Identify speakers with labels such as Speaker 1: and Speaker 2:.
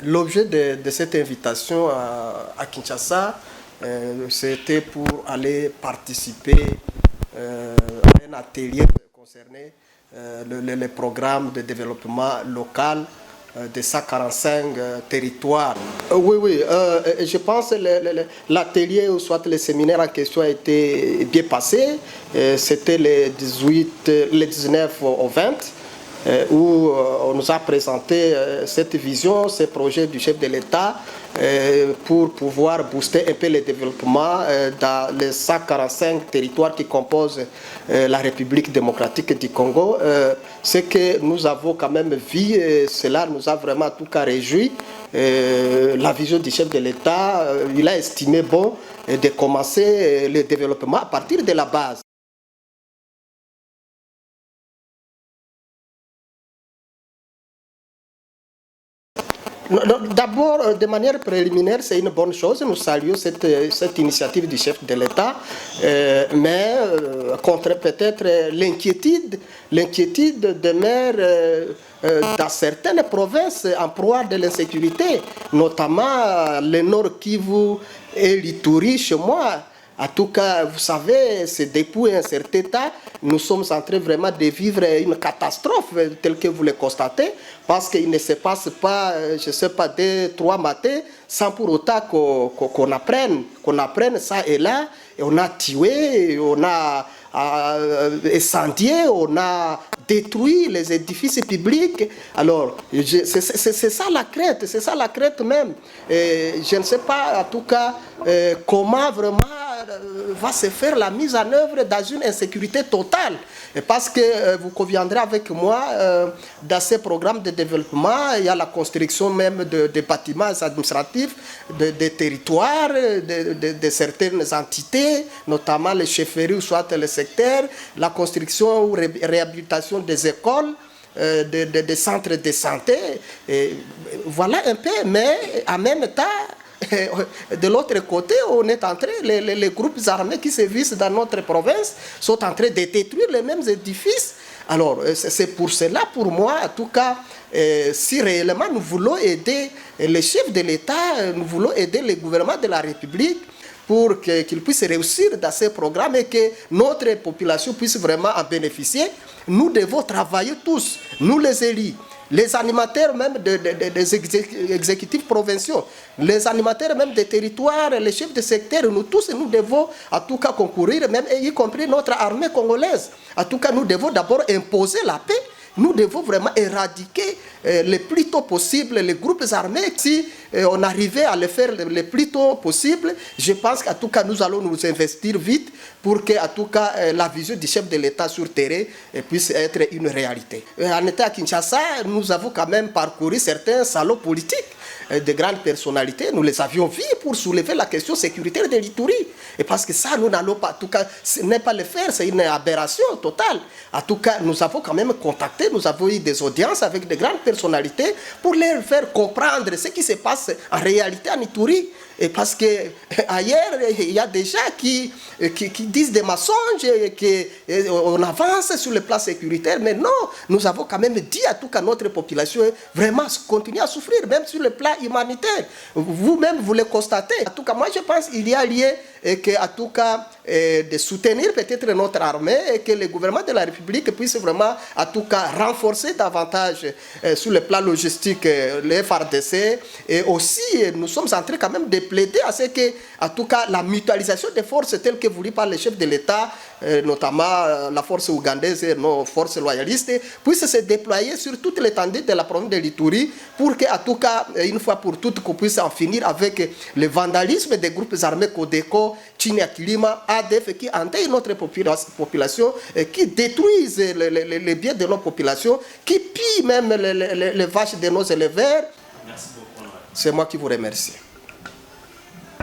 Speaker 1: L'objet de cette invitation à Kinshasa, c'était pour aller participer à un atelier concerné les programmes de développement local de 145 territoires. Oui, je pense que l'atelier ou soit le séminaire en question a été bien passé. C'était le 19 au 20. Où on nous a présenté cette vision, ces projets du chef de l'État pour pouvoir booster un peu le développement dans les 145 territoires qui composent la République démocratique du Congo. Ce que nous avons quand même vu, cela nous a vraiment en tout cas réjoui. La vision du chef de l'État, il a estimé bon de commencer le développement à partir de la base. D'abord, de manière préliminaire, c'est une bonne chose. Nous saluons cette initiative du chef de l'État, mais contre peut-être l'inquiétude demeure dans certaines provinces en proie de l'insécurité, notamment le Nord Kivu et l'Ituri chez moi. En tout cas, vous savez, c'est depuis un certain temps, nous sommes en train vraiment de vivre une catastrophe telle que vous le constatez, parce qu'il ne se passe pas, je ne sais pas, 2-3 matins sans pour autant qu'on apprenne ça et là. Et on a tué, on a incendié, on a détruit les édifices publics. Alors, c'est ça la crainte même. Et je ne sais pas, en tout cas, comment vraiment va se faire la mise en œuvre dans une insécurité totale. Et parce que vous conviendrez avec moi, dans ces programmes de développement, il y a la construction même de bâtiments administratifs, de territoires, de certaines entités, notamment les chefferies ou soit les secteurs, la construction ou réhabilitation des écoles, des centres de santé. Et voilà un peu, mais en même temps, de l'autre côté, on est en train, les groupes armés qui sévissent dans notre province sont en train de détruire les mêmes édifices. Alors, c'est pour cela, pour moi, en tout cas, si réellement nous voulons aider les chefs de l'État, nous voulons aider le gouvernement de la République pour qu'ils puissent réussir dans ces programmes et que notre population puisse vraiment en bénéficier, nous devons travailler tous, nous les élus, les animateurs même des exécutifs provinciaux, les animateurs même des territoires, les chefs de secteur, nous tous, nous devons en tout cas concourir, même y compris notre armée congolaise. En tout cas, nous devons d'abord imposer la paix. Nous devons vraiment éradiquer le plus tôt possible les groupes armés. Si on arrivait à le faire le plus tôt possible, je pense qu'en tout cas nous allons nous investir vite pour que en tout cas la vision du chef de l'État sur terrain puisse être une réalité. En étant à Kinshasa, nous avons quand même parcouru certains salons politiques de grandes personnalités. Nous les avions vus pour soulever la question sécuritaire de l'Ituri. Et parce que ça, nous n'allons pas, en tout cas, ce n'est pas le faire, c'est une aberration totale. En tout cas, nous avons quand même contacté, nous avons eu des audiences avec de grandes personnalités pour leur faire comprendre ce qui se passe en réalité en Ituri. Et parce qu'ailleurs, il y a des gens qui disent des mensonges, qu'on avance sur le plan sécuritaire. Mais non, nous avons quand même dit à tout cas notre population vraiment continuer à souffrir, même sur le plan humanitaire. Vous-même, vous le constatez. En tout cas, moi, je pense qu'il y a lieu en tout cas, de soutenir peut-être notre armée et que le gouvernement de la République puisse vraiment, en tout cas, renforcer davantage sur le plan logistique le FARDC. Et aussi, nous sommes en train quand même de plaider à ce que, en tout cas, la mutualisation des forces telles que voulues par les chefs de l'État, notamment la force ougandaise et nos forces loyalistes, puisse se déployer sur toute l'étendue de la province de l'Ituri pour que, en tout cas, une fois pour toutes, qu'on puisse en finir avec le vandalisme des groupes armés Codeco, Chinyakilima, ADF qui enteignent notre population, qui détruisent les biens de notre population, qui pillent même les vaches de nos éleveurs.
Speaker 2: Merci beaucoup.
Speaker 1: C'est moi qui vous remercie.